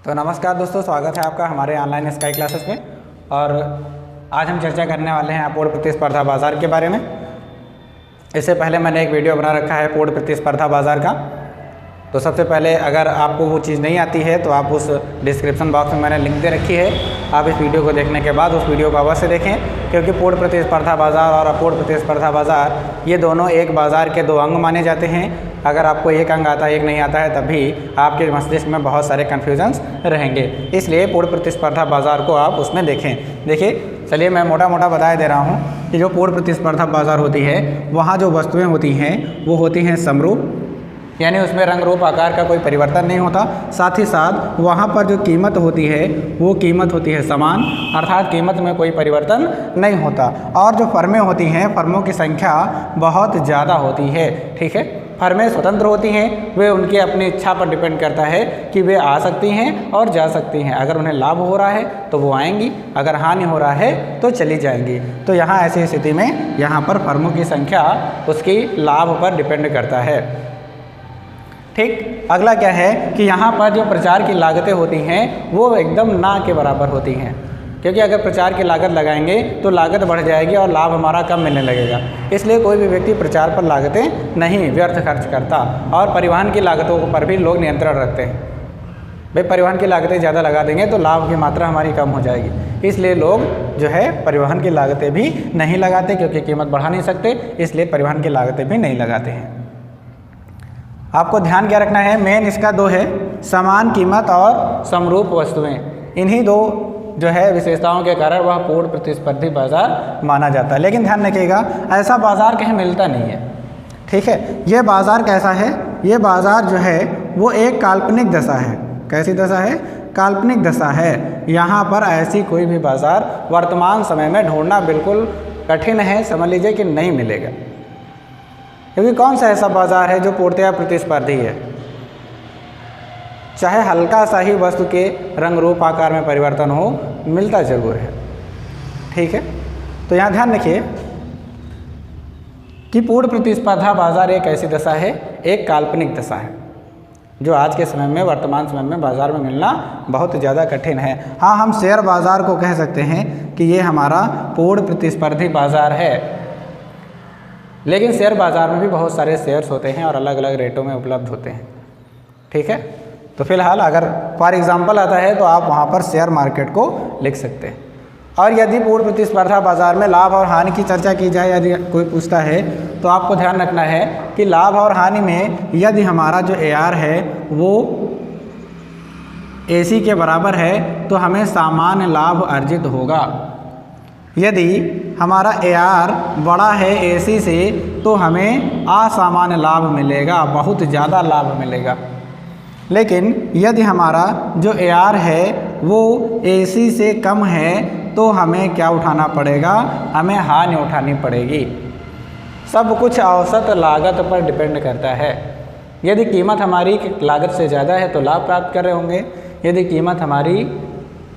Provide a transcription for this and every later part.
तो नमस्कार दोस्तों, स्वागत है आपका हमारे ऑनलाइन स्काई क्लासेस में। और आज हम चर्चा करने वाले हैं अपूर्ण प्रतिस्पर्धा बाजार के बारे में। इससे पहले मैंने एक वीडियो बना रखा है पूर्ण प्रतिस्पर्धा बाजार का। तो सबसे पहले अगर आपको वो चीज़ नहीं आती है तो आप उस डिस्क्रिप्शन बॉक्स में मैंने लिंक दे रखी है, आप इस वीडियो को देखने के बाद उस वीडियो को अवश्य देखें, क्योंकि पूर्ण प्रतिस्पर्धा बाजार और अपूर्ण प्रतिस्पर्धा बाजार ये दोनों एक बाजार के दो अंग माने जाते हैं। अगर आपको एक अंग आता है एक नहीं आता है तब भी आपके मस्तिष्क में बहुत सारे कन्फ्यूजन्स रहेंगे, इसलिए पूर्ण प्रतिस्पर्धा बाजार को आप उसमें देखें। देखिए, चलिए मैं मोटा मोटा बता दे रहा हूँ कि जो पूर्ण प्रतिस्पर्धा बाजार होती है वहाँ जो वस्तुएँ होती हैं वो होती हैं समरूप, यानी उसमें रंग रूप आकार का कोई परिवर्तन नहीं होता। साथ ही साथ वहाँ पर जो कीमत होती है वो कीमत होती है समान, अर्थात कीमत में कोई परिवर्तन नहीं होता। और जो फर्में होती हैं, फर्मों की संख्या बहुत ज़्यादा होती है। ठीक है, फर्में स्वतंत्र होती हैं, वे उनकी अपनी इच्छा पर डिपेंड करता है कि वे आ सकती हैं और जा सकती हैं। अगर उन्हें लाभ हो रहा है तो वो आएंगी, अगर हानि हो रहा है तो चली जाएंगी। तो यहाँ ऐसी स्थिति में यहाँ पर फर्मों की संख्या उसकी लाभ पर डिपेंड करता है। ठीक, अगला क्या है कि यहाँ पर जो प्रचार की लागतें होती हैं वो एकदम ना के बराबर होती हैं, क्योंकि अगर प्रचार की लागत लगाएंगे तो लागत बढ़ जाएगी और लाभ हमारा कम मिलने लगेगा। इसलिए कोई भी व्यक्ति प्रचार पर लागतें नहीं व्यर्थ खर्च करता। और परिवहन की लागतों पर भी लोग नियंत्रण रखते हैं। भाई परिवहन की लागतें ज़्यादा लगा देंगे तो लाभ की मात्रा हमारी कम हो जाएगी, इसलिए लोग जो है परिवहन की लागतें भी नहीं लगाते, क्योंकि कीमत बढ़ा नहीं सकते, इसलिए परिवहन की लागतें भी नहीं लगाते हैं। आपको ध्यान क्या रखना है, मेन इसका दो है, समान कीमत और समरूप वस्तुएं। इन्हीं दो जो है विशेषताओं के कारण वह पूर्ण प्रतिस्पर्धी बाजार माना जाता है। लेकिन ध्यान रखिएगा, ऐसा बाजार कहीं मिलता नहीं है। ठीक है, ये बाजार कैसा है, ये बाजार जो है वो एक काल्पनिक दशा है। कैसी दशा है? काल्पनिक दशा है। यहाँ पर ऐसी कोई भी बाजार वर्तमान समय में ढूंढना बिल्कुल कठिन है, समझ लीजिए कि नहीं मिलेगा। क्योंकि कौन सा ऐसा बाजार है जो पूर्णतया प्रतिस्पर्धी है? चाहे हल्का सा ही वस्तु के रंग रूप आकार में परिवर्तन हो, मिलता जरूर है। ठीक है, तो यहाँ ध्यान रखिए कि पूर्ण प्रतिस्पर्धा बाजार एक ऐसी दशा है, एक काल्पनिक दशा है, जो आज के समय में वर्तमान समय में बाजार में मिलना बहुत ज़्यादा कठिन है। हाँ, हम शेयर बाजार को कह सकते हैं कि ये हमारा पूर्ण प्रतिस्पर्धी बाजार है, लेकिन शेयर बाज़ार में भी बहुत सारे शेयर्स होते हैं और अलग अलग रेटों में उपलब्ध होते हैं। ठीक है, तो फिलहाल अगर फॉर एग्जांपल आता है तो आप वहाँ पर शेयर मार्केट को लिख सकते हैं। और यदि पूर्ण प्रतिस्पर्धा बाजार में लाभ और हानि की चर्चा की जाए, यदि कोई पूछता है तो आपको ध्यान रखना है कि लाभ और हानि में यदि हमारा जो AR है वो AC के बराबर है तो हमें सामान्य लाभ अर्जित होगा। यदि हमारा AR बड़ा है AC से तो हमें असामान्य लाभ मिलेगा, बहुत ज़्यादा लाभ मिलेगा। लेकिन यदि हमारा जो AR है वो AC से कम है तो हमें क्या उठाना पड़ेगा? हमें हानि उठानी पड़ेगी। सब कुछ औसत लागत पर डिपेंड करता है। यदि कीमत हमारी लागत से ज़्यादा है तो लाभ प्राप्त कर रहे होंगे, यदि कीमत हमारी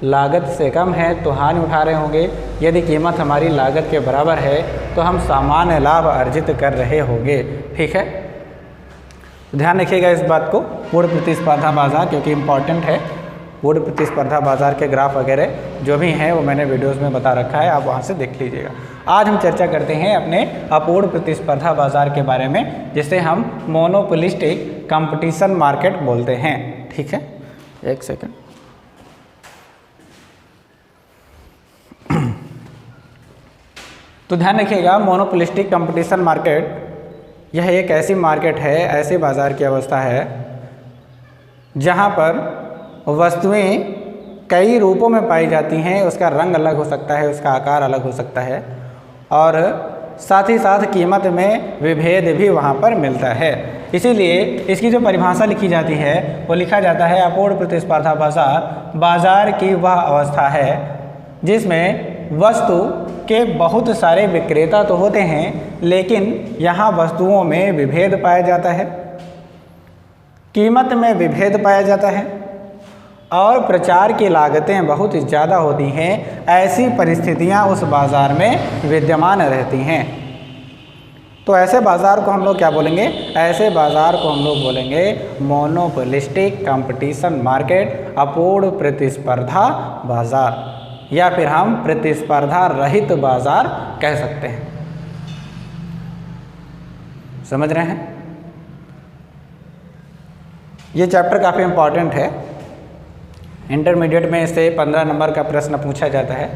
लागत से कम है तो हानि उठा रहे होंगे, यदि कीमत हमारी लागत के बराबर है तो हम सामान्य लाभ अर्जित कर रहे होंगे। ठीक है, ध्यान रखिएगा इस बात को। पूर्ण प्रतिस्पर्धा बाजार क्योंकि इम्पॉर्टेंट है, पूर्ण प्रतिस्पर्धा बाजार के ग्राफ वगैरह जो भी हैं वो मैंने वीडियोस में बता रखा है, आप वहाँ से देख लीजिएगा। आज हम चर्चा करते हैं अपने अपूर्ण प्रतिस्पर्धा बाजार के बारे में, जिसे हम मोनोपोलिस्टिक कंपटीशन मार्केट बोलते हैं। ठीक है, एक सेकेंड। तो ध्यान रखिएगा, मोनोपोलिस्टिक कंपटीशन मार्केट यह एक ऐसी मार्केट है, ऐसे बाज़ार की अवस्था है जहां पर वस्तुएं कई रूपों में पाई जाती हैं। उसका रंग अलग हो सकता है, उसका आकार अलग हो सकता है, और साथ ही साथ कीमत में विभेद भी वहां पर मिलता है। इसीलिए इसकी जो परिभाषा लिखी जाती है वो लिखा जाता है अपूर्ण प्रतिस्पर्धा बाजार, बाजार की वह अवस्था है जिसमें वस्तु के बहुत सारे विक्रेता तो होते हैं, लेकिन यहाँ वस्तुओं में विभेद पाया जाता है, कीमत में विभेद पाया जाता है और प्रचार की लागतें बहुत ज़्यादा होती हैं। ऐसी परिस्थितियाँ उस बाज़ार में विद्यमान रहती हैं। तो ऐसे बाज़ार को हम लोग क्या बोलेंगे? ऐसे बाज़ार को हम लोग बोलेंगे मोनोपोलिस्टिक कंपटीशन मार्केट, अपूर्ण प्रतिस्पर्धा बाज़ार, या फिर हम प्रतिस्पर्धा रहित बाज़ार कह सकते हैं। समझ रहे हैं? ये चैप्टर काफ़ी इम्पॉर्टेंट है। इंटरमीडिएट में इससे 15 नंबर का प्रश्न पूछा जाता है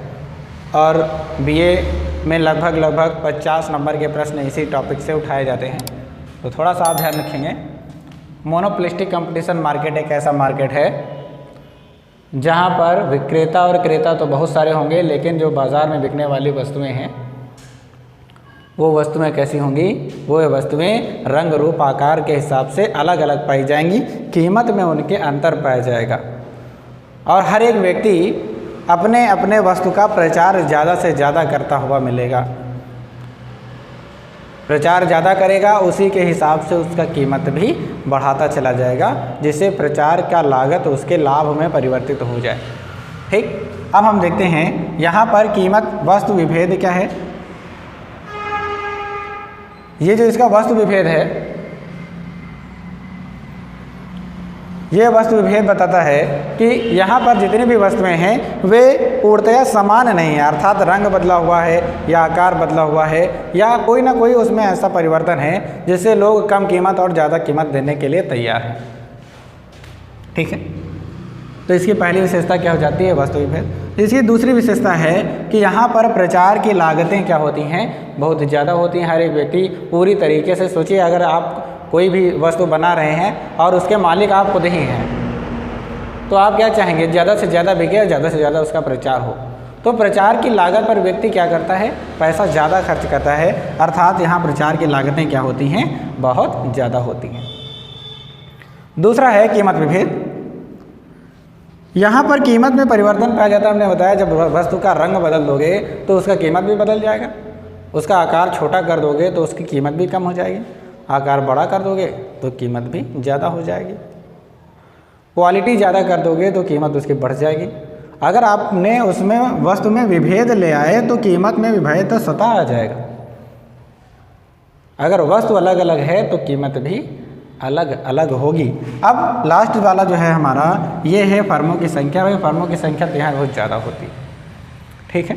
और बीए में लगभग 50 नंबर के प्रश्न इसी टॉपिक से उठाए जाते हैं। तो थोड़ा सा आप ध्यान रखेंगे। मोनोपोलिस्टिक कंपटीशन मार्केट एक ऐसा मार्केट है जहाँ पर विक्रेता और क्रेता तो बहुत सारे होंगे, लेकिन जो बाज़ार में बिकने वाली वस्तुएं हैं वो वस्तुएं कैसी होंगी? वो वस्तुएं रंग रूप आकार के हिसाब से अलग अलग पाई जाएंगी, कीमत में उनके अंतर पाया जाएगा और हर एक व्यक्ति अपने अपने वस्तु का प्रचार ज़्यादा से ज़्यादा करता हुआ मिलेगा। प्रचार ज़्यादा करेगा, उसी के हिसाब से उसका कीमत भी बढ़ाता चला जाएगा, जिससे प्रचार का लागत उसके लाभ में परिवर्तित हो जाए। ठीक, अब हम देखते हैं यहाँ पर कीमत वस्तु विभेद क्या है। ये जो इसका वस्तु विभेद है, ये वस्तु विभेद बताता है कि यहाँ पर जितनी भी वस्तुएं हैं वे पूर्णतया समान नहीं है, अर्थात रंग बदला हुआ है या आकार बदला हुआ है या कोई ना कोई उसमें ऐसा परिवर्तन है जिससे लोग कम कीमत और ज़्यादा कीमत देने के लिए तैयार हैं। ठीक है, तो इसकी पहली विशेषता क्या हो जाती है? वस्तु विभेद। इसकी दूसरी विशेषता है कि यहाँ पर प्रचार की लागतें क्या होती हैं? बहुत ज़्यादा होती हैं। हर एक व्यक्ति पूरी तरीके से सोचिए, अगर आप कोई भी वस्तु बना रहे हैं और उसके मालिक आप खुद ही हैं, तो आप क्या चाहेंगे? ज़्यादा से ज़्यादा बिके और ज़्यादा से ज़्यादा उसका प्रचार हो। तो प्रचार की लागत पर व्यक्ति क्या करता है? पैसा ज़्यादा खर्च करता है, अर्थात यहाँ प्रचार की लागतें क्या होती हैं? बहुत ज़्यादा होती हैं। दूसरा है कीमत विभेद। यहाँ पर कीमत में परिवर्तन पाया जाता है। हमने बताया जब वस्तु का रंग बदल दोगे तो उसका कीमत भी बदल जाएगा, उसका आकार छोटा कर दोगे तो उसकी कीमत भी कम हो जाएगी, आकार बड़ा कर दोगे तो कीमत भी ज़्यादा हो जाएगी, क्वालिटी ज़्यादा कर दोगे तो कीमत उसकी बढ़ जाएगी। अगर आपने उसमें वस्तु में विभेद ले आए तो कीमत में विभेद तो स्वतः आ जाएगा। अगर वस्तु अलग अलग है तो कीमत भी अलग अलग होगी। अब लास्ट वाला जो है हमारा, ये है फर्मों की संख्या। भाई फर्मों की संख्या तो यहाँ बहुत ज़्यादा होती है। ठीक है,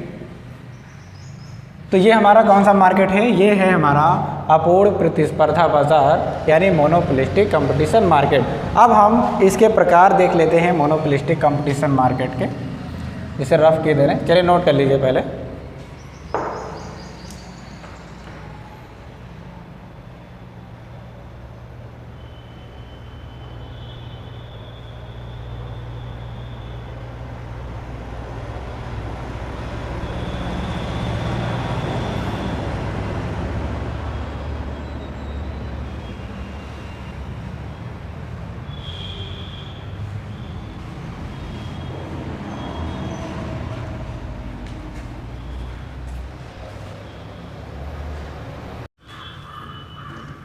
तो ये हमारा कौन सा मार्केट है? ये है हमारा अपूर्ण प्रतिस्पर्धा बाजार, यानी मोनोपोलिस्टिक कंपटीशन मार्केट। अब हम इसके प्रकार देख लेते हैं मोनोपोलिस्टिक कंपटीशन मार्केट के, जिसे रफ के दे रहे हैं। चलिए नोट कर लीजिए पहले।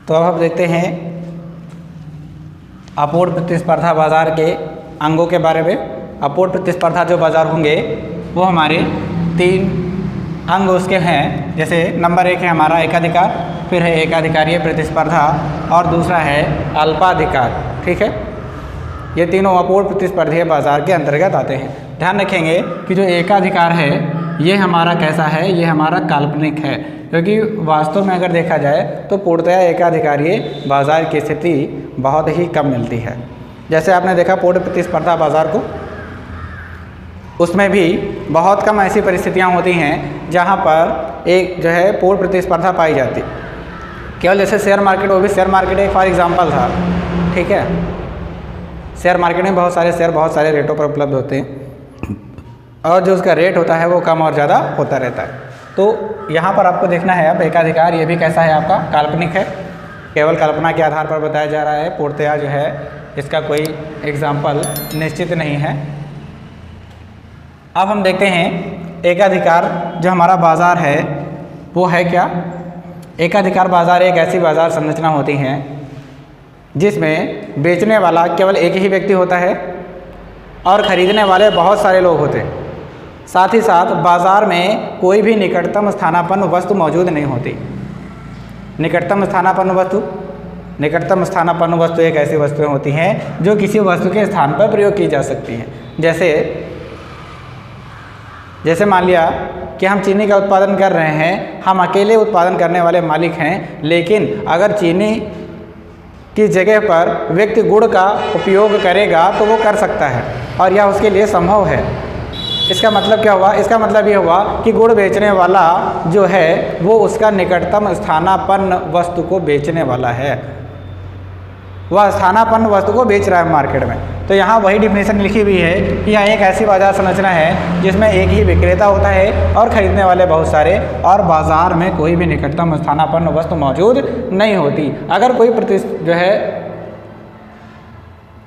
तो अब हम देखते हैं अपूर्ण प्रतिस्पर्धा बाजार के अंगों के बारे में। अपूर्ण प्रतिस्पर्धा जो बाजार होंगे वो हमारे 3 अंग उसके हैं। जैसे नंबर 1 है हमारा एकाधिकार, फिर है एकाधिकारीय प्रतिस्पर्धा और दूसरा है अल्पाधिकार। ठीक है, ये तीनों अपूर्ण प्रतिस्पर्धी बाजार के अंतर्गत आते हैं। ध्यान रखेंगे कि जो एकाधिकार है ये हमारा कैसा है? ये हमारा काल्पनिक है, क्योंकि वास्तव में अगर देखा जाए तो पूर्णतया एकाधिकारीय बाजार की स्थिति बहुत ही कम मिलती है। जैसे आपने देखा पूर्ण प्रतिस्पर्धा बाजार को, उसमें भी बहुत कम ऐसी परिस्थितियां होती हैं जहां पर एक जो है पूर्ण प्रतिस्पर्धा पाई जाती। केवल जैसे शेयर मार्केट, वो भी शेयर मार्केट एक फॉर एग्जांपल था। ठीक है, शेयर मार्केट में बहुत सारे शेयर बहुत सारे रेटों पर उपलब्ध होते हैं और जो उसका रेट होता है वो कम और ज़्यादा होता रहता है। तो यहाँ पर आपको देखना है अब एकाधिकार, ये भी कैसा है? आपका काल्पनिक है, केवल कल्पना के आधार पर बताया जा रहा है। पूर्णतया जो है इसका कोई एग्जाम्पल निश्चित नहीं है। अब हम देखते हैं एकाधिकार जो हमारा बाज़ार है वो है क्या? एकाधिकार बाज़ार एक ऐसी बाज़ार संरचना होती है जिसमें बेचने वाला केवल एक ही व्यक्ति होता है और ख़रीदने वाले बहुत सारे लोग होते हैं। साथ ही साथ बाज़ार में कोई भी निकटतम स्थानापन्न वस्तु मौजूद नहीं होती। निकटतम स्थानापन्न वस्तु, निकटतम स्थानापन्न वस्तु एक ऐसी वस्तुएं होती हैं जो किसी वस्तु के स्थान पर प्रयोग की जा सकती हैं। जैसे मान लिया कि हम चीनी का उत्पादन कर रहे हैं, हम अकेले उत्पादन करने वाले मालिक हैं, लेकिन अगर चीनी की जगह पर व्यक्ति गुड़ का उपयोग करेगा तो वो कर सकता है और यह उसके लिए संभव है। इसका मतलब क्या हुआ? इसका मतलब ये हुआ कि गुड़ बेचने वाला जो है वो उसका निकटतम स्थानापन्न वस्तु को बेचने वाला है, वह स्थानापन्न वस्तु को बेच रहा है मार्केट में। तो यहाँ वही डिफिनेशन लिखी हुई है कि यहाँ एक ऐसी बाजार संरचना है जिसमें एक ही विक्रेता होता है और खरीदने वाले बहुत सारे, और बाजार में कोई भी निकटतम स्थानापन्न वस्तु मौजूद नहीं होती। अगर कोई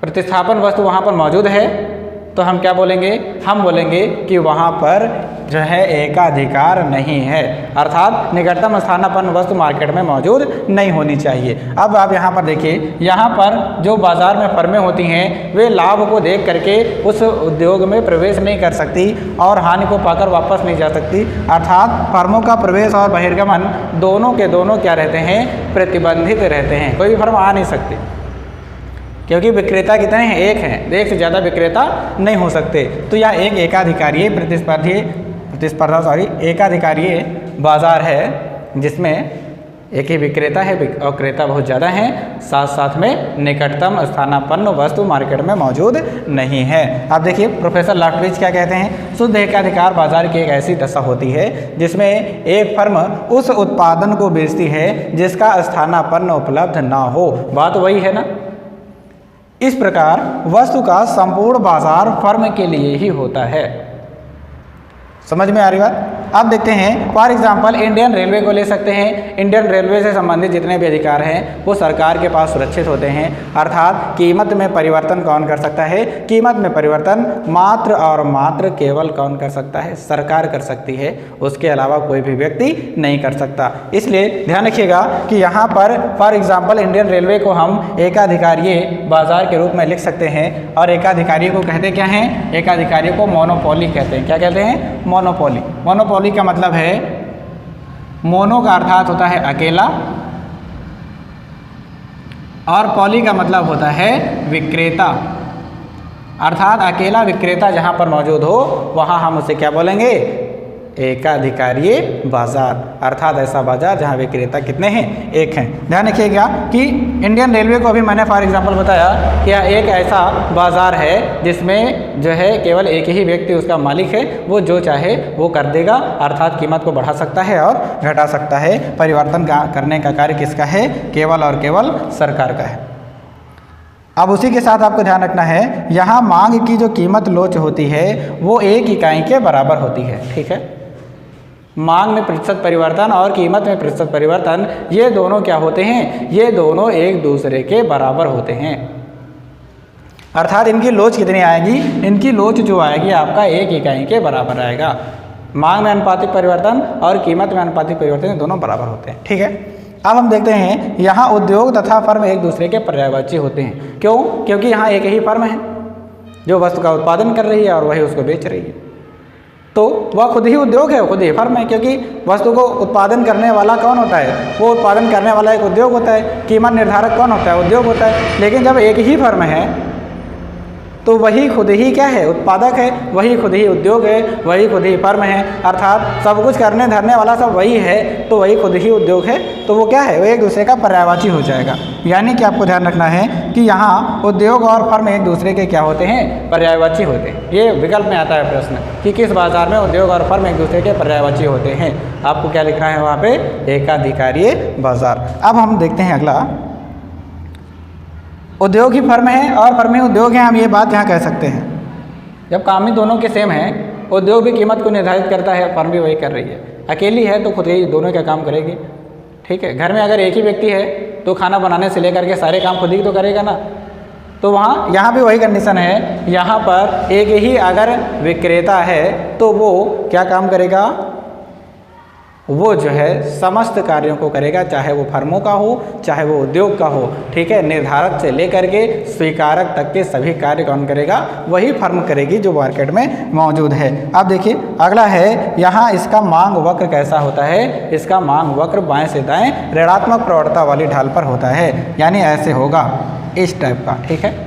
प्रतिस्थापन वस्तु वहाँ पर मौजूद है तो हम क्या बोलेंगे? हम बोलेंगे कि वहाँ पर जो है एकाधिकार नहीं है, अर्थात निकटतम स्थानापन्न वस्तु मार्केट में मौजूद नहीं होनी चाहिए। अब आप यहाँ पर देखिए, यहाँ पर जो बाज़ार में फर्में होती हैं वे लाभ को देख करके उस उद्योग में प्रवेश नहीं कर सकती और हानि को पाकर वापस नहीं जा सकती, अर्थात फर्मों का प्रवेश और बहिर्गमन दोनों के दोनों क्या रहते हैं? प्रतिबंधित रहते हैं। कोई भी फर्म आ नहीं सकती क्योंकि विक्रेता कितने हैं? एक हैं, एक से ज़्यादा विक्रेता नहीं हो सकते। तो यह एक एकाधिकारीय एकाधिकारीय बाजार है जिसमें एक ही विक्रेता है और क्रेता बहुत ज़्यादा हैं, साथ साथ में निकटतम स्थानापन्न वस्तु मार्केट में मौजूद नहीं है। अब देखिए प्रोफेसर लॉकविच क्या कहते हैं? शुद्ध एकाधिकार बाजार की एक ऐसी दशा होती है जिसमें एक फर्म उस उत्पादन को बेचती है जिसका स्थानापन्न उपलब्ध ना हो। बात वही है ना। इस प्रकार वस्तु का संपूर्ण बाजार फर्म के लिए ही होता है। समझ में आ रही बात? अब देखते हैं फॉर एग्जांपल इंडियन रेलवे को ले सकते हैं। इंडियन रेलवे से संबंधित जितने भी अधिकार हैं वो सरकार के पास सुरक्षित होते हैं, अर्थात कीमत में परिवर्तन कौन कर सकता है? कीमत में परिवर्तन मात्र और मात्र केवल कौन कर सकता है? सरकार कर सकती है, उसके अलावा कोई भी व्यक्ति नहीं कर सकता। इसलिए ध्यान रखिएगा कि यहाँ पर फॉर एग्जाम्पल इंडियन रेलवे को हम एकाधिकारीय बाजार के रूप में लिख सकते हैं और एकाधिकारी को कहते क्या हैं? एकाधिकारी को मोनोपोली कहते हैं। क्या कहते हैं? मोनोपोली। मोनोपोली का मतलब है, मोनो का अर्थात होता है अकेला और पॉली का मतलब होता है विक्रेता, अर्थात अकेला विक्रेता जहां पर मौजूद हो वहां हम उसे क्या बोलेंगे? एकाधिकारीय बाजार, अर्थात ऐसा बाजार जहां विक्रेता कितने हैं? एक हैं। ध्यान रखिएगा कि इंडियन रेलवे को अभी मैंने फॉर एग्जांपल बताया कि यह एक ऐसा बाजार है जिसमें जो है केवल एक ही व्यक्ति उसका मालिक है, वो जो चाहे वो कर देगा, अर्थात कीमत को बढ़ा सकता है और घटा सकता है। परिवर्तन करने का कार्य किसका है? केवल और केवल सरकार का है। अब उसी के साथ आपको ध्यान रखना है, यहाँ मांग की जो कीमत लोच होती है वो 1 इकाई के बराबर होती है। ठीक है, मांग में प्रतिशत परिवर्तन और कीमत में प्रतिशत परिवर्तन, ये दोनों क्या होते हैं? ये दोनों एक दूसरे के बराबर होते हैं, अर्थात इनकी लोच कितनी आएगी? इनकी लोच जो आएगी आपका 1 इकाई के बराबर आएगा। मांग में अनुपातिक परिवर्तन और कीमत में अनुपातिक परिवर्तन दोनों बराबर होते हैं। ठीक है, अब हम देखते हैं यहाँ उद्योग तथा फर्म एक दूसरे के पर्यायवाची होते हैं। क्यों? क्योंकि यहाँ एक ही फर्म है जो वस्तु का उत्पादन कर रही है और वही उसको बेच रही है, तो वह खुद ही उद्योग है, खुद ही फर्म है, क्योंकि वस्तु को उत्पादन करने वाला कौन होता है? वो उत्पादन करने वाला एक उद्योग होता है। कीमत निर्धारक कौन होता है? उद्योग होता है। लेकिन जब एक ही फर्म है तो वही खुद ही क्या है? उत्पादक है, वही खुद ही उद्योग है, वही खुद ही फर्म है, अर्थात सब कुछ करने धरने वाला सब वही है, तो वही खुद ही उद्योग है, तो वो क्या है? वो एक दूसरे का पर्यायवाची हो जाएगा। यानी कि आपको ध्यान रखना है कि यहाँ उद्योग और फर्म एक दूसरे के क्या होते हैं? पर्यायवाची होते हैं। ये विकल्प में आता है प्रश्न कि किस बाजार में उद्योग और फर्म एक दूसरे के पर्यायवाची होते हैं। आपको क्या लिखना है वहाँ पे? एकाधिकारीय बाजार। अब हम देखते हैं अगला, उद्योग ही फर्म है और फर्म ही उद्योग है। हम ये बात यहाँ कह सकते हैं, जब काम ही दोनों के सेम है, उद्योग भी कीमत को निर्धारित करता है, फर्म भी वही कर रही है। अकेली है तो खुद ही दोनों का काम करेगी। ठीक है, घर में अगर एक ही व्यक्ति है तो खाना बनाने से लेकर के सारे काम खुद ही तो करेगा ना, तो वहाँ यहाँ भी वही कंडीशन है। यहाँ पर एक ही अगर विक्रेता है तो वो क्या काम करेगा? वो जो है समस्त कार्यों को करेगा, चाहे वो फर्मों का हो चाहे वो उद्योग का हो, ठीक है। निर्धारक से लेकर के स्वीकारक तक के सभी कार्य कौन करेगा? वही फर्म करेगी जो मार्केट में मौजूद है। अब देखिए अगला है, यहाँ इसका मांग वक्र कैसा होता है? इसका मांग वक्र बाएं से दाएं ऋणात्मक प्रवणता वाली ढाल पर होता है, यानी ऐसे होगा, इस टाइप का, ठीक है।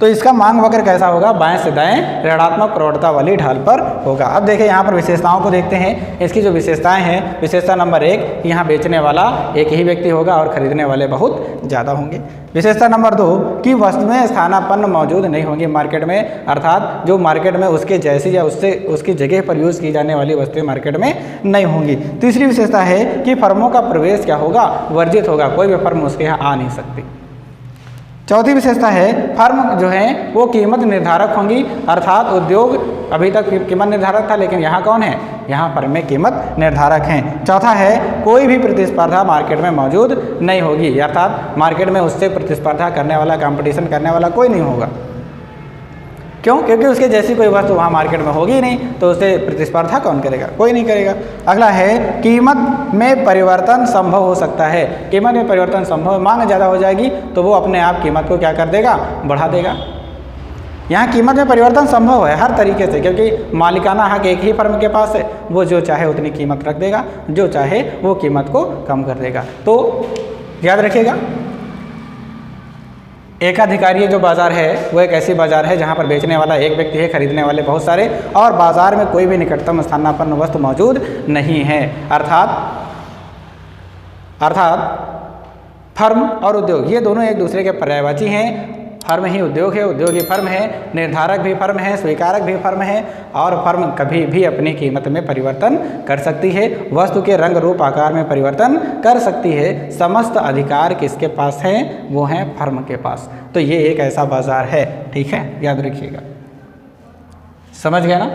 तो इसका मांग वक्र कैसा होगा? बाएं से दाएं ऋणात्मक प्रवणता वाली ढाल पर होगा। अब देखिए यहाँ पर विशेषताओं को देखते हैं। इसकी जो विशेषताएं हैं, विशेषता नंबर 1, यहाँ बेचने वाला एक ही व्यक्ति होगा और खरीदने वाले बहुत ज़्यादा होंगे। विशेषता नंबर 2 कि वस्तुएं स्थानापन्न मौजूद नहीं होंगी मार्केट में, अर्थात जो मार्केट में उसके जैसी या उससे उसकी जगह पर यूज़ की जाने वाली वस्तुएं मार्केट में नहीं होंगी। तीसरी विशेषता है कि फर्मों का प्रवेश क्या होगा? वर्जित होगा, कोई भी फर्म उसके यहाँ आ नहीं सकती। चौथी विशेषता है फर्म जो है वो कीमत निर्धारक होंगी, अर्थात उद्योग अभी तक कीमत निर्धारक था, लेकिन यहाँ कौन है? यहाँ फर्म में कीमत निर्धारक हैं। चौथा है कोई भी प्रतिस्पर्धा मार्केट में मौजूद नहीं होगी, अर्थात मार्केट में उससे प्रतिस्पर्धा करने वाला, कंपटीशन करने वाला कोई नहीं होगा। क्यों? क्योंकि उसके जैसी कोई वस्तु वहाँ मार्केट में होगी नहीं, तो उससे प्रतिस्पर्धा कौन करेगा? कोई नहीं करेगा। अगला है कीमत में परिवर्तन संभव हो सकता है। कीमत में परिवर्तन संभव है, मांग ज़्यादा हो जाएगी तो वो अपने आप कीमत को क्या कर देगा? बढ़ा देगा। यहाँ कीमत में परिवर्तन संभव है हर तरीके से, क्योंकि मालिकाना हक एक ही फर्म के पास है, वो जो चाहे उतनी कीमत रख देगा, जो चाहे वो कीमत को कम कर देगा। तो याद रखिएगा, एकाधिकारीय जो बाज़ार है वो एक ऐसी बाज़ार है जहाँ पर बेचने वाला एक व्यक्ति है, खरीदने वाले बहुत सारे, और बाज़ार में कोई भी निकटतम स्थानापन्न वस्तु मौजूद नहीं है। अर्थात फर्म और उद्योग ये दोनों एक दूसरे के पर्यायवाची हैं। फर्म ही उद्योग है, उद्योग ही फर्म है, निर्धारक भी फर्म है, स्वीकारक भी फर्म है, और फर्म कभी भी अपनी कीमत में परिवर्तन कर सकती है, वस्तु के रंग रूप आकार में परिवर्तन कर सकती है। समस्त अधिकार किसके पास हैं? वो हैं फर्म के पास। तो ये एक ऐसा बाजार है, ठीक है, याद रखिएगा। समझ गया ना?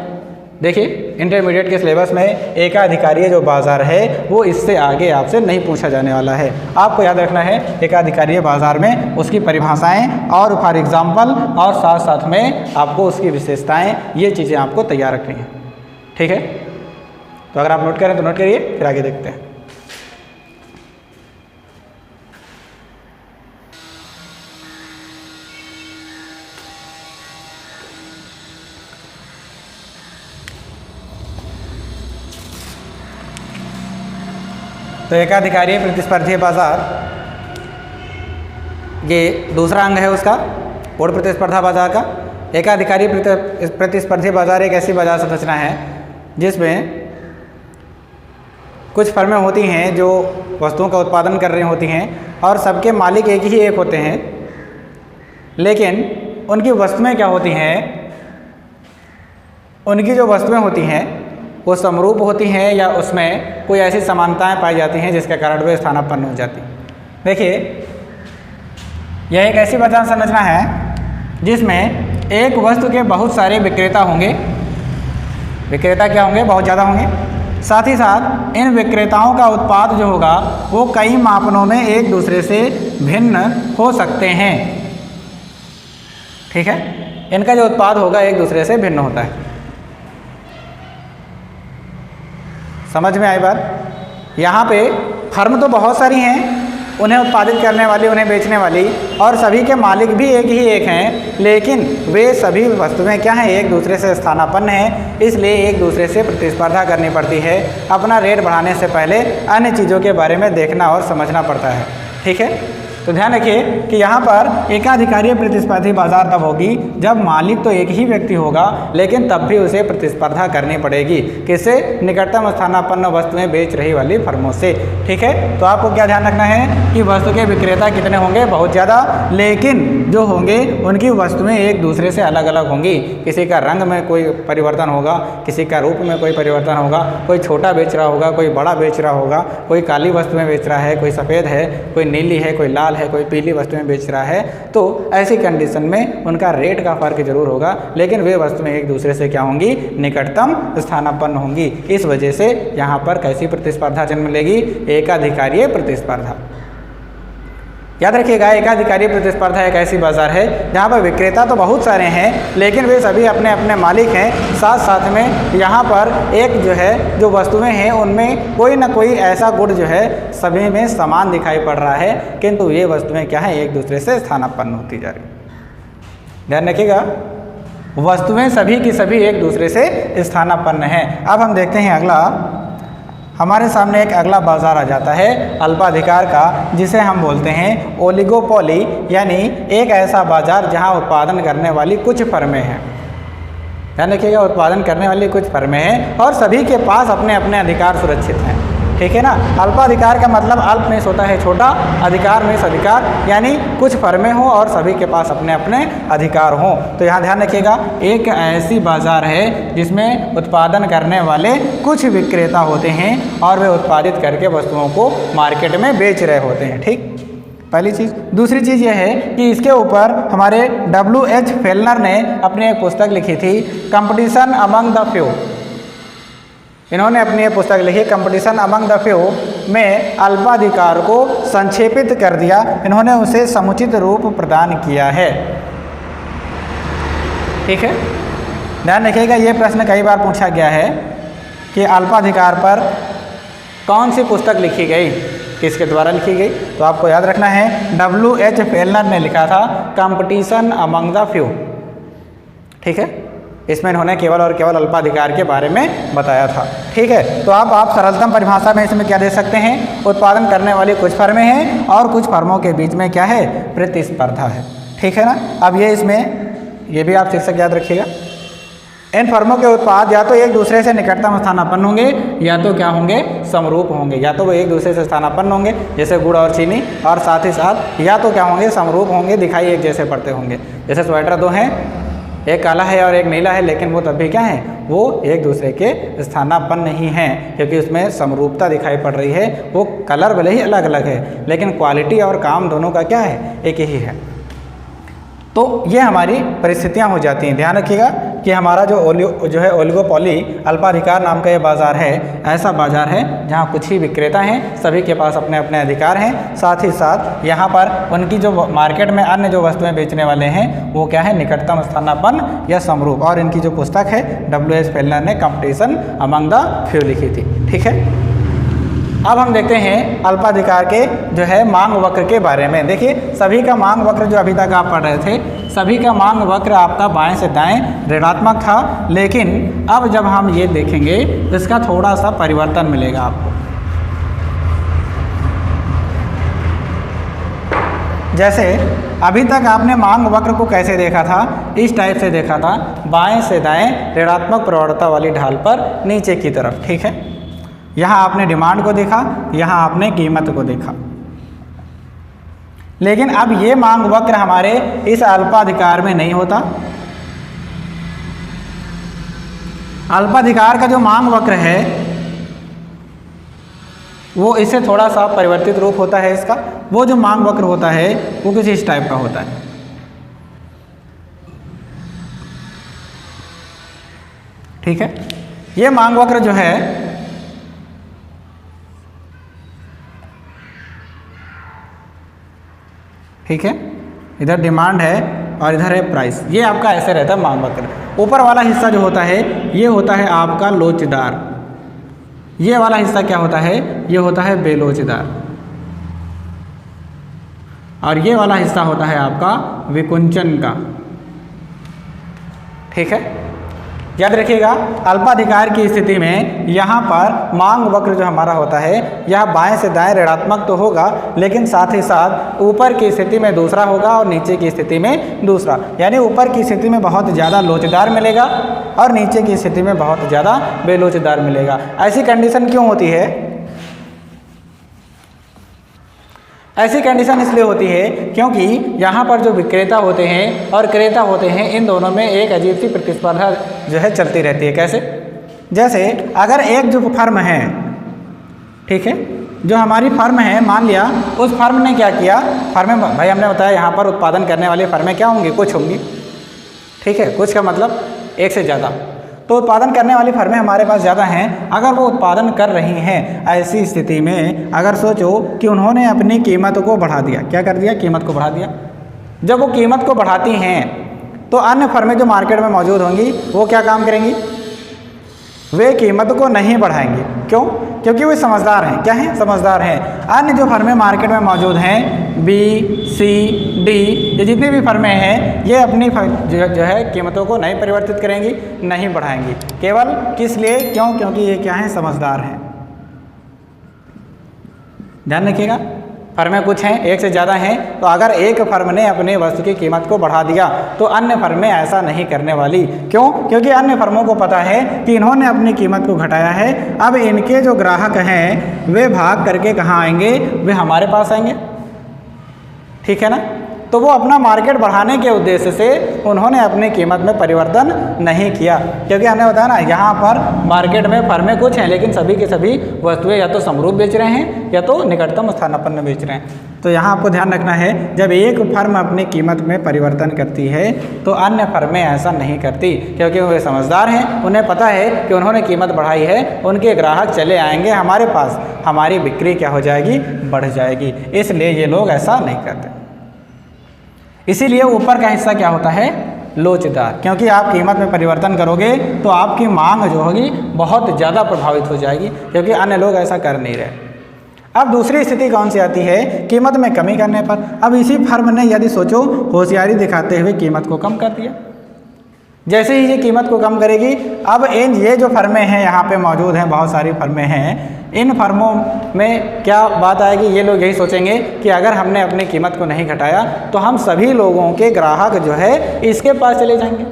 देखिए इंटरमीडिएट के सिलेबस में एकाधिकारीय जो बाज़ार है वो इससे आगे आपसे नहीं पूछा जाने वाला है। आपको याद रखना है एकाधिकारीय बाज़ार में उसकी परिभाषाएं और फॉर एग्जांपल, और साथ साथ में आपको उसकी विशेषताएं, ये चीज़ें आपको तैयार रखनी है, ठीक है। तो अगर आप नोट करें तो नोट करिए, फिर आगे देखते हैं। तो एकाधिकारीय प्रतिस्पर्धी बाजार, ये दूसरा अंग है उसका, पूर्ण प्रतिस्पर्धा बाजार का। एकाधिकारी प्रतिस्पर्धी बाजार एक ऐसी बाजार संरचना है जिसमें कुछ फर्में होती हैं जो वस्तुओं का उत्पादन कर रही होती हैं और सबके मालिक एक ही एक होते हैं, लेकिन उनकी वस्तुएं क्या होती हैं? उनकी जो वस्तुएं होती हैं वो समरूप होती हैं या उसमें कोई ऐसी समानताएं पाई जाती हैं जिसके कारण वे स्थानापन्न हो जाती। देखिए यह एक ऐसी बाजार संरचना है जिसमें एक वस्तु के बहुत सारे विक्रेता होंगे। विक्रेता क्या होंगे? बहुत ज़्यादा होंगे। साथ ही साथ इन विक्रेताओं का उत्पाद जो होगा वो कई मापनों में एक दूसरे से भिन्न हो सकते हैं, ठीक है। इनका जो उत्पाद होगा एक दूसरे से भिन्न होता है। समझ में आई बात? यहाँ पे फर्म तो बहुत सारी हैं, उन्हें उत्पादित करने वाली, उन्हें बेचने वाली, और सभी के मालिक भी एक ही एक हैं, लेकिन वे सभी वस्तुएं क्या हैं? एक दूसरे से स्थानापन्न हैं, इसलिए एक दूसरे से प्रतिस्पर्धा करनी पड़ती है। अपना रेट बढ़ाने से पहले अन्य चीज़ों के बारे में देखना और समझना पड़ता है, ठीक है। तो ध्यान रखिए कि यहाँ पर एकाधिकारीय प्रतिस्पर्धी बाजार तब होगी जब मालिक तो एक ही व्यक्ति होगा, लेकिन तब भी उसे प्रतिस्पर्धा करनी पड़ेगी। किससे? निकटतम स्थानापन्न वस्तुएं बेच रही वाली फर्मों से, ठीक है। तो आपको क्या ध्यान रखना है कि वस्तु के विक्रेता कितने होंगे? बहुत ज़्यादा, लेकिन जो होंगे उनकी वस्तुएं एक दूसरे से अलग अलग होंगी। किसी का रंग में कोई परिवर्तन होगा, किसी का रूप में कोई परिवर्तन होगा, कोई छोटा बेच रहा होगा, कोई बड़ा बेच रहा होगा, कोई काली वस्तुएं बेच रहा है, कोई सफ़ेद है, कोई नीली है, कोई लाल है, कोई पीली वस्तुएं बेच रहा है। तो ऐसी कंडीशन में उनका रेट का फर्क जरूर होगा, लेकिन वे वस्तुएं एक दूसरे से क्या होंगी? निकटतम स्थानापन्न होंगी। इस वजह से यहाँ पर कैसी प्रतिस्पर्धा जन्म लेगी? एकाधिकारीय प्रतिस्पर्धा। याद रखिएगा, एकाधिकारी प्रतिस्पर्धा एक ऐसी बाजार है जहाँ पर विक्रेता तो बहुत सारे हैं, लेकिन वे सभी अपने अपने मालिक हैं। साथ साथ में यहाँ पर एक जो है जो वस्तुएं हैं उनमें कोई ना कोई ऐसा गुण जो है सभी में समान दिखाई पड़ रहा है, किंतु ये वस्तुएं क्या है, एक दूसरे से स्थानापन्न होती जा रही। ध्यान रखिएगा, वस्तुएं सभी की सभी एक दूसरे से स्थानापन्न हैं। अब हम देखते हैं अगला, हमारे सामने एक अगला बाजार आ जाता है अल्पाधिकार का, जिसे हम बोलते हैं ओलिगोपोली, यानी एक ऐसा बाजार जहां उत्पादन करने वाली कुछ फर्में हैं। ध्यान रखिएगा, उत्पादन करने वाली कुछ फर्में हैं और सभी के पास अपने अपने अधिकार सुरक्षित हैं। ठीक है ना। अल्पाधिकार का मतलब अल्प में होता है छोटा, अधिकार में अधिकार, यानी कुछ फर्में हों और सभी के पास अपने अपने अधिकार हों। तो यहाँ ध्यान रखिएगा, एक ऐसी बाजार है जिसमें उत्पादन करने वाले कुछ विक्रेता होते हैं और वे उत्पादित करके वस्तुओं को मार्केट में बेच रहे होते हैं। ठीक, पहली चीज़। दूसरी चीज़ यह है कि इसके ऊपर हमारे W.H. फेलनर ने अपनी एक पुस्तक लिखी थी, कंपटीशन अमंग द फ्यू। इन्होंने अपनी एक पुस्तक लिखी कंपटीशन अमंग द फ्यू में अल्पाधिकार को संक्षेपित कर दिया, इन्होंने उसे समुचित रूप प्रदान किया है। ठीक है, ध्यान रखिएगा, ये प्रश्न कई बार पूछा गया है कि अल्पाधिकार पर कौन सी पुस्तक लिखी गई, किसके द्वारा लिखी गई। तो आपको याद रखना है W.H. फेलनर ने लिखा था कंपटीशन अमंग द फ्यू। ठीक है, इसमें इन्होंने केवल और केवल अल्पाधिकार के बारे में बताया था। ठीक है, तो आप सरलतम परिभाषा में इसमें क्या दे सकते हैं, उत्पादन करने वाली कुछ फर्में हैं और कुछ फर्मों के बीच में क्या है, प्रतिस्पर्धा है। ठीक है ना। अब ये इसमें ये भी आप शीर्षक याद रखिएगा, इन फर्मों के उत्पाद या तो एक दूसरे से निकटतम स्थानापन्न होंगे या तो क्या होंगे, समरूप होंगे। या तो वो एक दूसरे से स्थानापन्न होंगे जैसे गुड़ और चीनी, और साथ ही साथ या तो क्या होंगे, समरूप होंगे, दिखाई एक जैसे पड़ते होंगे। जैसे स्वेटर दो हैं, एक काला है और एक नीला है, लेकिन वो तब भी क्या है, वो एक दूसरे के स्थानापन्न नहीं हैं, क्योंकि उसमें समरूपता दिखाई पड़ रही है। वो कलर भले ही अलग अलग है, लेकिन क्वालिटी और काम दोनों का क्या है, एक ही है। तो ये हमारी परिस्थितियाँ हो जाती हैं। ध्यान रखिएगा कि हमारा जो है ओलिगोपोली अल्पाधिकार नाम का ये बाज़ार है, ऐसा बाज़ार है जहाँ कुछ ही विक्रेता हैं, सभी के पास अपने अपने अधिकार हैं। साथ ही साथ यहाँ पर उनकी जो मार्केट में अन्य जो वस्तुएं बेचने वाले हैं वो क्या है, निकटतम स्थानापन्न या समरूप। और इनकी जो पुस्तक है W.H. फेलनर ने कंपटीशन अमंग द फ्यू लिखी थी। ठीक है, अब हम देखते हैं अल्पाधिकार के जो है मांग वक्र के बारे में। देखिए, सभी का मांग वक्र जो अभी तक आप पढ़ रहे थे, सभी का मांग वक्र आपका बाएं से दाएं ऋणात्मक था, लेकिन अब जब हम ये देखेंगे तो इसका थोड़ा सा परिवर्तन मिलेगा आपको। जैसे अभी तक आपने मांग वक्र को कैसे देखा था, इस टाइप से देखा था, बाएं से दाएं ऋणात्मक प्रवणता वाली ढाल पर नीचे की तरफ। ठीक है, यहाँ आपने डिमांड को देखा, यहाँ आपने कीमत को देखा। लेकिन अब ये मांग वक्र हमारे इस अल्पाधिकार में नहीं होता। अल्पाधिकार का जो मांग वक्र है वो इससे थोड़ा सा परिवर्तित रूप होता है इसका। वो जो मांग वक्र होता है वो कुछ इस टाइप का होता है। ठीक है, ये मांग वक्र जो है ठीक है, इधर डिमांड है और इधर है प्राइस। ये आपका ऐसे रहता है मांग वक्र। ऊपर वाला हिस्सा जो होता है ये होता है आपका लोचदार, ये वाला हिस्सा क्या होता है, ये होता है बेलोचदार, और ये वाला हिस्सा होता है आपका विकुंचन का। ठीक है, याद रखिएगा, अल्पाधिकार की स्थिति में यहाँ पर मांग वक्र जो हमारा होता है यह बाएं से दाएं ऋणात्मक तो होगा, लेकिन साथ ही साथ ऊपर की स्थिति में दूसरा होगा और नीचे की स्थिति में दूसरा। यानी ऊपर की स्थिति में बहुत ज़्यादा लोचदार मिलेगा और नीचे की स्थिति में बहुत ज़्यादा बेलोचदार मिलेगा। ऐसी कंडीशन क्यों होती है? ऐसी कंडीशन इसलिए होती है क्योंकि यहाँ पर जो विक्रेता होते हैं और क्रेता होते हैं, इन दोनों में एक अजीब सी प्रतिस्पर्धा जो है चलती रहती है। कैसे? जैसे अगर एक जो फर्म है, ठीक है, जो हमारी फर्म है, मान लिया उस फर्म ने क्या किया, फर्में भाई हमने बताया यहाँ पर उत्पादन करने वाली फर्में क्या होंगी, कुछ होंगी। ठीक है, कुछ का मतलब एक से ज़्यादा। तो उत्पादन करने वाली फर्में हमारे पास ज़्यादा हैं। अगर वो उत्पादन कर रही हैं, ऐसी स्थिति में अगर सोचो कि उन्होंने अपनी कीमत को बढ़ा दिया, क्या कर दिया, कीमत को बढ़ा दिया। जब वो कीमत को बढ़ाती हैं तो अन्य फर्में जो मार्केट में मौजूद होंगी वो क्या काम करेंगी, वे कीमत को नहीं बढ़ाएंगी। क्यों? क्योंकि वे समझदार हैं। क्या हैं? समझदार हैं। अन्य जो फर्में मार्केट में मौजूद हैं, बी, सी, डी, ये जितनी भी फर्में हैं, ये अपनी जो है कीमतों को नहीं परिवर्तित करेंगी, नहीं बढ़ाएंगी। केवल किस लिए? क्यों? क्योंकि ये क्या हैं, समझदार हैं। ध्यान रखिएगा, फर्में कुछ हैं, एक से ज़्यादा हैं, तो अगर एक फर्म ने अपनी वस्तु की कीमत को बढ़ा दिया तो अन्य फर्में ऐसा नहीं करने वाली। क्यों? क्योंकि अन्य फर्मों को पता है कि इन्होंने अपनी कीमत को घटाया है, अब इनके जो ग्राहक हैं वे भाग करके कहाँ आएंगे, वे हमारे पास आएंगे। ठीक है ना? तो वो अपना मार्केट बढ़ाने के उद्देश्य से उन्होंने अपनी कीमत में परिवर्तन नहीं किया। क्योंकि हमने बताया ना, यहाँ पर मार्केट में फर्में कुछ हैं, लेकिन सभी के सभी वस्तुएं या तो समरूप बेच रहे हैं या तो निकटतम स्थानापन्न बेच रहे हैं। तो यहाँ आपको ध्यान रखना है, जब एक फर्म अपनी कीमत में परिवर्तन करती है तो अन्य फर्में ऐसा नहीं करती, क्योंकि वे समझदार हैं। उन्हें पता है कि उन्होंने कीमत बढ़ाई है, उनके ग्राहक चले आएंगे हमारे पास, हमारी बिक्री क्या हो जाएगी, बढ़ जाएगी। इसलिए ये लोग ऐसा नहीं करते। इसीलिए ऊपर का हिस्सा क्या होता है, लोचदार। क्योंकि आप कीमत में परिवर्तन करोगे तो आपकी मांग जो होगी बहुत ज़्यादा प्रभावित हो जाएगी, क्योंकि अन्य लोग ऐसा कर नहीं रहे। अब दूसरी स्थिति कौन सी आती है, कीमत में कमी करने पर। अब इसी फर्म ने यदि सोचो होशियारी दिखाते हुए कीमत को कम कर दिया। जैसे ही ये कीमत को कम करेगी, अब ये जो फर्में हैं यहाँ पे मौजूद हैं, बहुत सारी फर्में हैं, इन फर्मों में क्या बात आएगी, ये लोग यही सोचेंगे कि अगर हमने अपनी कीमत को नहीं घटाया तो हम सभी लोगों के ग्राहक जो है इसके पास चले जाएंगे।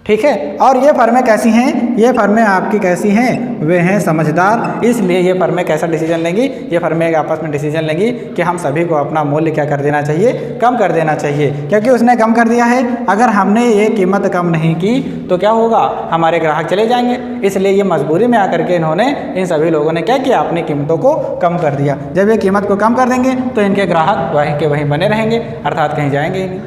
ठीक है? और ये फर्में कैसी हैं, ये फर्में आपकी कैसी हैं, वे हैं समझदार। इसलिए ये फर्में कैसा डिसीजन लेंगी, ये फर्में आपस में डिसीजन लेंगी कि हम सभी को अपना मूल्य क्या कर देना चाहिए, कम कर देना चाहिए। क्योंकि उसने कम कर दिया है, अगर हमने ये कीमत कम नहीं की तो क्या होगा, हमारे ग्राहक चले जाएंगे। इसलिए ये मजबूरी में आकर के इन्होंने, इन सभी लोगों ने क्या किया, अपनी कीमतों को कम कर दिया। जब ये कीमत को कम कर देंगे तो इनके ग्राहक वहीं के वहीं बने रहेंगे, अर्थात कहीं जाएंगे ही नहीं।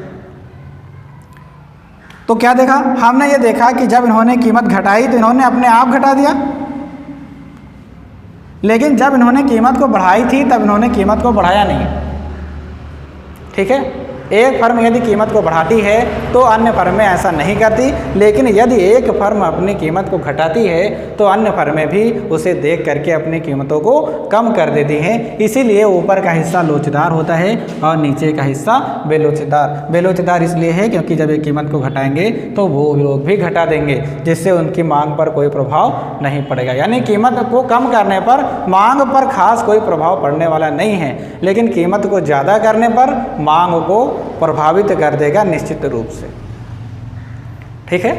तो क्या देखा हमने, ये देखा कि जब इन्होंने कीमत घटाई तो इन्होंने अपने आप घटा दिया, लेकिन जब इन्होंने कीमत को बढ़ाई थी तब इन्होंने कीमत को बढ़ाया नहीं। ठीक है? एक फर्म यदि कीमत को बढ़ाती है तो अन्य फर्में ऐसा नहीं करती, लेकिन यदि एक फर्म अपनी कीमत को घटाती है तो अन्य फर्में भी उसे देख करके अपनी कीमतों को कम कर देती हैं। इसीलिए ऊपर का हिस्सा लोचदार होता है और नीचे का हिस्सा बेलोचदार। बेलोचदार इसलिए है क्योंकि जब ये कीमत को घटाएंगे तो वो लोग भी घटा देंगे, जिससे उनकी मांग पर कोई प्रभाव नहीं पड़ेगा। यानी कीमत को कम करने पर मांग पर खास कोई प्रभाव पड़ने वाला नहीं है, लेकिन कीमत को ज़्यादा करने पर मांग को प्रभावित कर देगा निश्चित रूप से। ठीक है?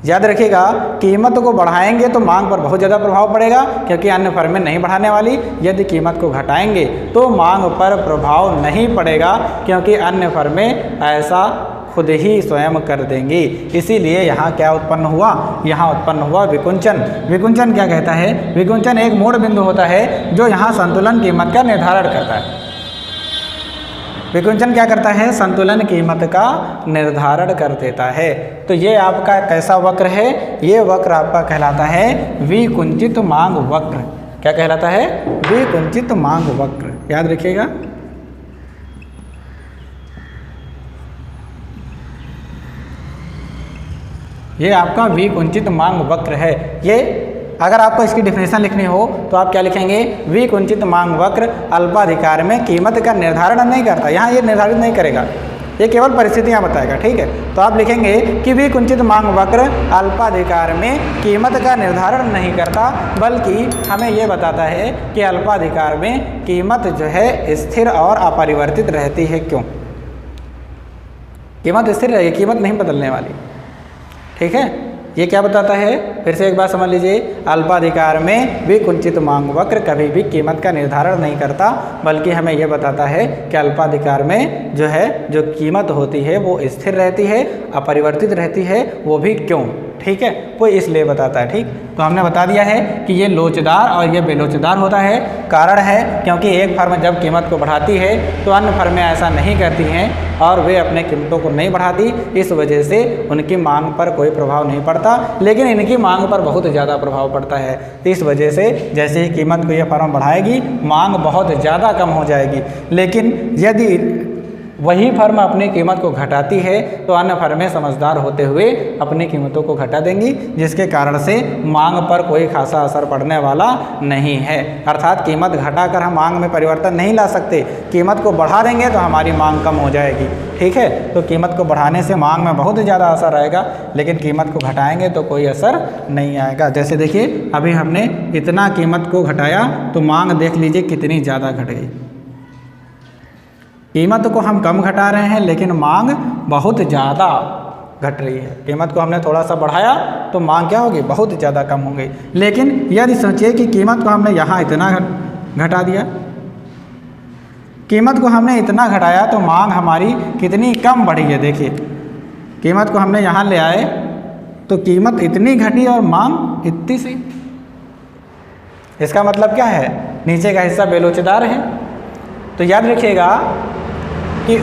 याद रखिएगा, कीमत को बढ़ाएंगे तो मांग पर बहुत ज़्यादा प्रभाव पड़ेगा, क्योंकि अन्य फर्में नहीं बढ़ाने वाली। यदि कीमत को घटाएंगे तो मांग पर प्रभाव नहीं पड़ेगा, क्योंकि अन्य फर्में ऐसा खुद ही स्वयं कर देंगी। इसीलिए यहाँ क्या उत्पन्न हुआ, यहाँ उत्पन्न हुआ विकुंचन। विकुंचन क्या कहता है, विकुंचन एक मोड़ बिंदु होता है जो यहाँ संतुलन कीमत का निर्धारण करता है। विकुंचन क्या करता है, संतुलन कीमत का निर्धारण कर देता है। तो ये आपका कैसा वक्र है, ये वक्र आपका कहलाता है विकुंचित मांग वक्र। क्या कहलाता है, विकुंचित मांग वक्र। याद रखिएगा। ये आपका विकुंचित मांग वक्र है। ये अगर आपको इसकी डिफिनेशन लिखनी हो तो आप क्या लिखेंगे, विकुंचित मांग वक्र अल्पाधिकार में कीमत का निर्धारण नहीं करता। यहाँ ये निर्धारित नहीं करेगा, ये केवल परिस्थितियाँ बताएगा। ठीक है? तो आप लिखेंगे कि विकुंचित मांग वक्र अल्पाधिकार में कीमत का निर्धारण नहीं करता, बल्कि हमें ये बताता है कि अल्पाधिकार में कीमत जो है स्थिर और अपरिवर्तित रहती है। क्यों? कीमत स्थिर रहेगी, कीमत नहीं बदलने वाली। ठीक है? ये क्या बताता है, फिर से एक बार समझ लीजिए। अल्पाधिकार में विकुंचित मांग वक्र कभी भी कीमत का निर्धारण नहीं करता, बल्कि हमें यह बताता है कि अल्पाधिकार में जो है जो कीमत होती है वो स्थिर रहती है, अपरिवर्तित रहती है, वो भी क्यों? ठीक है, वो इसलिए बताता है। ठीक, तो हमने बता दिया है कि ये लोचदार और ये बेलोचदार होता है। कारण है क्योंकि एक फर्म जब कीमत को बढ़ाती है तो अन्य फर्में ऐसा नहीं करती हैं और वे अपने कीमतों को नहीं बढ़ाती, इस वजह से उनकी मांग पर कोई प्रभाव नहीं पड़ता, लेकिन इनकी मांग पर बहुत ज़्यादा प्रभाव पड़ता है। तो इस वजह से जैसे ही कीमत को ये फर्म बढ़ाएगी, मांग बहुत ज़्यादा कम हो जाएगी। लेकिन यदि वही फर्म अपनी कीमत को घटाती है तो अन्य फर्में समझदार होते हुए अपनी कीमतों को घटा देंगी, जिसके कारण से मांग पर कोई खासा असर पड़ने वाला नहीं है। अर्थात कीमत घटाकर हम मांग में परिवर्तन नहीं ला सकते, कीमत को बढ़ा देंगे तो हमारी मांग कम हो जाएगी। ठीक है, तो कीमत को बढ़ाने से मांग में बहुत ज़्यादा असर आएगा, लेकिन कीमत को घटाएंगे तो कोई असर नहीं आएगा। जैसे देखिए अभी हमने इतना कीमत को घटाया तो मांग देख लीजिए कितनी ज़्यादा घट गई। कीमत को हम कम घटा रहे हैं लेकिन मांग बहुत ज़्यादा घट रही है। कीमत को हमने थोड़ा सा बढ़ाया तो मांग क्या होगी? बहुत ज़्यादा कम हो गई। लेकिन यदि सोचिए कि कीमत को हमने यहाँ इतना घटा दिया, कीमत को हमने इतना घटाया तो मांग हमारी कितनी कम बढ़ी है। देखिए कीमत को हमने यहाँ ले आए तो कीमत इतनी घटी और मांग इतनी सी। इसका मतलब क्या है? नीचे का हिस्सा बेलोचदार है। तो याद रखिएगा कि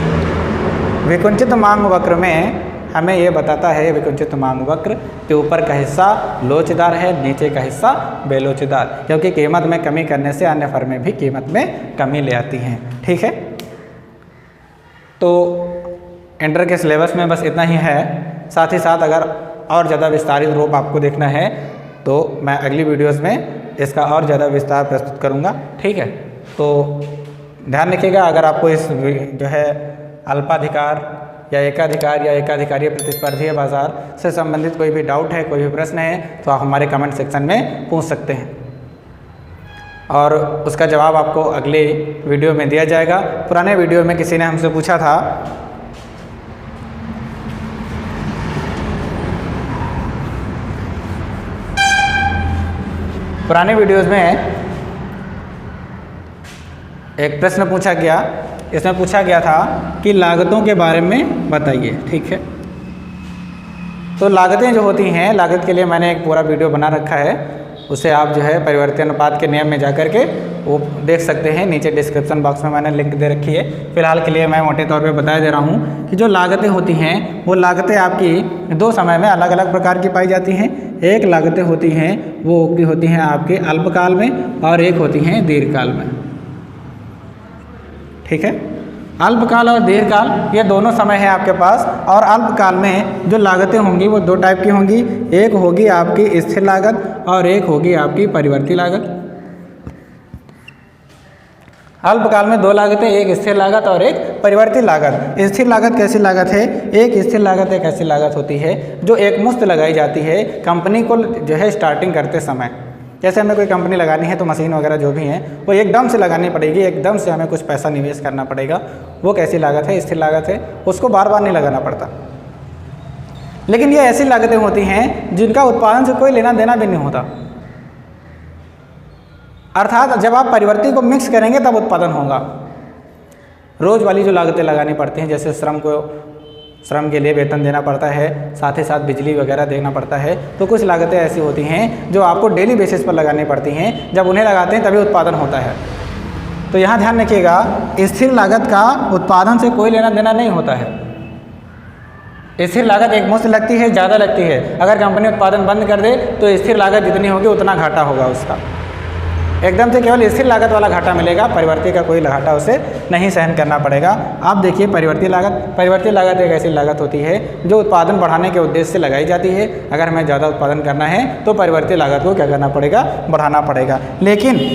विकुंचित मांग वक्र में हमें ये बताता है, विकुंचित मांग वक्र के ऊपर का हिस्सा लोचदार है, नीचे का हिस्सा बेलोचदार, क्योंकि कीमत में कमी करने से अन्य फर्में भी कीमत में कमी ले आती हैं। ठीक है, तो इंटर के सिलेबस में बस इतना ही है। साथ ही साथ अगर और ज़्यादा विस्तारित रूप आपको देखना है तो मैं अगली वीडियोज़ में इसका और ज़्यादा विस्तार प्रस्तुत करूँगा। ठीक है, तो ध्यान रखिएगा, अगर आपको इस जो है अल्पाधिकार या एकाधिकारीय प्रतिस्पर्धी बाजार से संबंधित कोई भी डाउट है, कोई भी प्रश्न है, तो आप हमारे कमेंट सेक्शन में पूछ सकते हैं और उसका जवाब आपको अगले वीडियो में दिया जाएगा। पुराने वीडियो में किसी ने हमसे पूछा था पुराने वीडियोज़ में एक प्रश्न पूछा गया, इसमें पूछा गया था कि लागतों के बारे में बताइए। ठीक है, तो लागतें जो होती हैं, लागत के लिए मैंने एक पूरा वीडियो बना रखा है, उसे आप जो है परिवर्ती अनुपात के नियम में जा कर के वो देख सकते हैं। नीचे डिस्क्रिप्शन बॉक्स में मैंने लिंक दे रखी है। फिलहाल के लिए मैं मोटे तौर पे बता दे रहा हूँ कि जो लागतें होती हैं वो लागतें आपकी दो समय में अलग अलग प्रकार की पाई जाती हैं। एक लागतें होती हैं वो होती हैं आपके अल्पकाल में और एक होती हैं दीर्घकाल में। ठीक है, अल्पकाल और दीर्घकाल ये दोनों समय है आपके पास। और अल्पकाल में जो लागतें होंगी वो दो टाइप की होंगी, एक होगी आपकी स्थिर लागत और एक होगी आपकी परिवर्ती लागत। अल्पकाल में दो लागतें, एक स्थिर लागत और एक परिवर्ती लागत। स्थिर लागत कैसी लागत है? एक स्थिर लागत एक ऐसी लागत होती है जो एक मुश्त लगाई जाती है कंपनी को जो है स्टार्टिंग करते समय। जैसे हमें कोई कंपनी लगानी है तो मशीन वगैरह जो भी हैं वो एकदम से लगानी पड़ेगी, एकदम से हमें कुछ पैसा निवेश करना पड़ेगा। वो कैसी लागत है? स्थिर लागत है, उसको बार बार नहीं लगाना पड़ता। लेकिन ये ऐसी लागतें होती हैं जिनका उत्पादन से कोई लेना देना भी नहीं होता। अर्थात जब आप परिवर्ती को मिक्स करेंगे तब उत्पादन होगा। रोज़ वाली जो लागतें लगानी पड़ती हैं, जैसे श्रम के लिए वेतन देना पड़ता है, साथ ही साथ बिजली वगैरह देना पड़ता है, तो कुछ लागतें ऐसी होती हैं जो आपको डेली बेसिस पर लगानी पड़ती हैं। जब उन्हें लगाते हैं तभी उत्पादन होता है। तो यहाँ ध्यान रखिएगा, स्थिर लागत का उत्पादन से कोई लेना देना नहीं होता है। स्थिर लागत एक मुश्त लगती है, ज़्यादा लगती है। अगर कंपनी उत्पादन बंद कर दे तो स्थिर लागत जितनी होगी उतना घाटा होगा उसका। एकदम से केवल स्थिर लागत वाला घाटा मिलेगा, परिवर्ती का कोई घाटा उसे नहीं सहन करना पड़ेगा। आप देखिए परिवर्ती लागत एक ऐसी लागत होती है जो उत्पादन बढ़ाने के उद्देश्य से लगाई जाती है। अगर हमें ज़्यादा उत्पादन करना है तो परिवर्ती लागत को क्या करना पड़ेगा? बढ़ाना पड़ेगा। लेकिन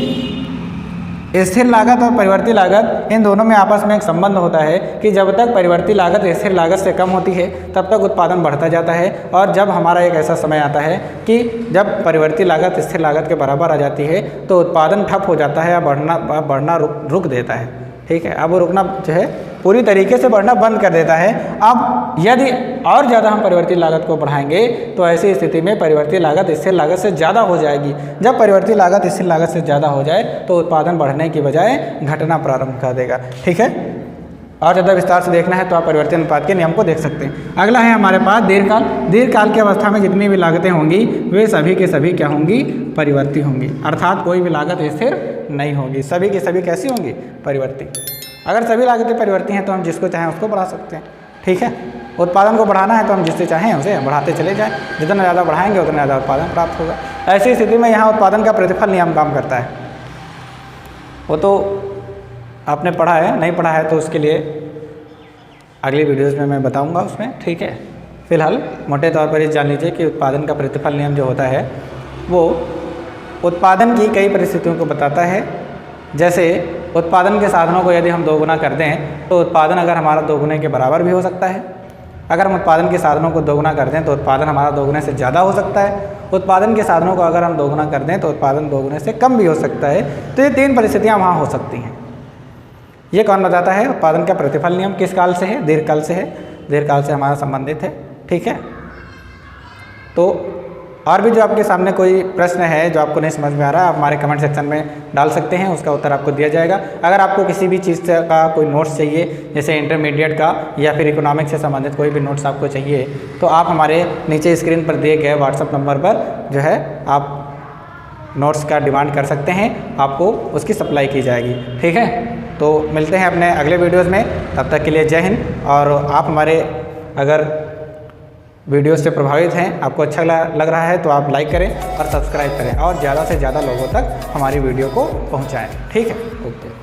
स्थिर लागत और परिवर्ती लागत इन दोनों में आपस में एक संबंध होता है कि जब तक परिवर्ती लागत स्थिर लागत से कम होती है तब तक उत्पादन बढ़ता जाता है, और जब हमारा एक ऐसा समय आता है कि जब परिवर्ती लागत स्थिर लागत के बराबर आ जाती है तो उत्पादन ठप हो जाता है या बढ़ना रुक देता है। ठीक है, अब वो रुकना जो है पूरी तरीके से बढ़ना बंद कर देता है। अब यदि और ज़्यादा हम परिवर्ती लागत को बढ़ाएंगे तो ऐसी स्थिति में परिवर्ती लागत स्थिर लागत से ज़्यादा हो जाएगी। जब परिवर्ती लागत स्थिर लागत से ज़्यादा हो जाए तो उत्पादन बढ़ने की बजाय घटना प्रारंभ कर देगा। ठीक है, और ज़्यादा विस्तार से देखना है तो आप परिवर्ती अनुपात के नियम को देख सकते हैं। अगला है हमारे पास दीर्घकाल। दीर्घकाल की अवस्था में जितनी भी लागतें होंगी वे सभी के सभी क्या होंगी, परिवर्ती होंगी, अर्थात कोई भी लागत स्थिर नहीं होगी, सभी की सभी कैसी होंगी, परिवर्ती। अगर सभी लागतें परिवर्ती हैं तो हम जिसको चाहें उसको बढ़ा सकते हैं, ठीक है। उत्पादन को बढ़ाना है तो हम जिससे चाहें उसे बढ़ाते चले जाएं, जितना ज़्यादा बढ़ाएंगे उतना ज़्यादा उत्पादन प्राप्त होगा। ऐसी स्थिति में यहाँ उत्पादन का प्रतिफल नियम काम करता है। वो तो आपने पढ़ा है, नहीं पढ़ा है तो उसके लिए अगली वीडियोज़ में मैं बताऊँगा उसमें, ठीक है। फिलहाल मोटे तौर पर ये जान लीजिए कि उत्पादन का प्रतिफल नियम जो होता है वो उत्पादन की कई परिस्थितियों को बताता है। जैसे उत्पादन के साधनों को यदि हम दोगुना कर दें तो उत्पादन अगर हमारा दोगुने के बराबर भी हो सकता है। अगर हम उत्पादन के साधनों को दोगुना कर दें तो उत्पादन हमारा दोगुने से ज़्यादा हो सकता है। उत्पादन के साधनों को अगर हम दोगुना कर दें तो उत्पादन दोगुने से कम भी हो सकता है। तो ये 3 परिस्थितियाँ वहाँ हो सकती हैं। ये कौन बताता है? उत्पादन का प्रतिफल नियम किस काल से है? दीर्घकाल से है, दीर्घकाल से हमारा संबंधित है, ठीक है। तो और भी जो आपके सामने कोई प्रश्न है जो आपको नहीं समझ में आ रहा है, आप हमारे कमेंट सेक्शन में डाल सकते हैं, उसका उत्तर आपको दिया जाएगा। अगर आपको किसी भी चीज़ का कोई नोट्स चाहिए, जैसे इंटरमीडिएट का या फिर इकोनॉमिक्स से संबंधित कोई भी नोट्स आपको चाहिए, तो आप हमारे नीचे स्क्रीन पर दिए गए व्हाट्सएप नंबर पर जो है आप नोट्स का डिमांड कर सकते हैं, आपको उसकी सप्लाई की जाएगी, ठीक है। तो मिलते हैं अपने अगले वीडियोज़ में, तब तक के लिए जय हिंद। और आप हमारे अगर वीडियो से प्रभावित हैं, आपको अच्छा लग रहा है तो आप लाइक करें और सब्सक्राइब करें और ज़्यादा से ज़्यादा लोगों तक हमारी वीडियो को पहुंचाएं, ठीक है। ओके।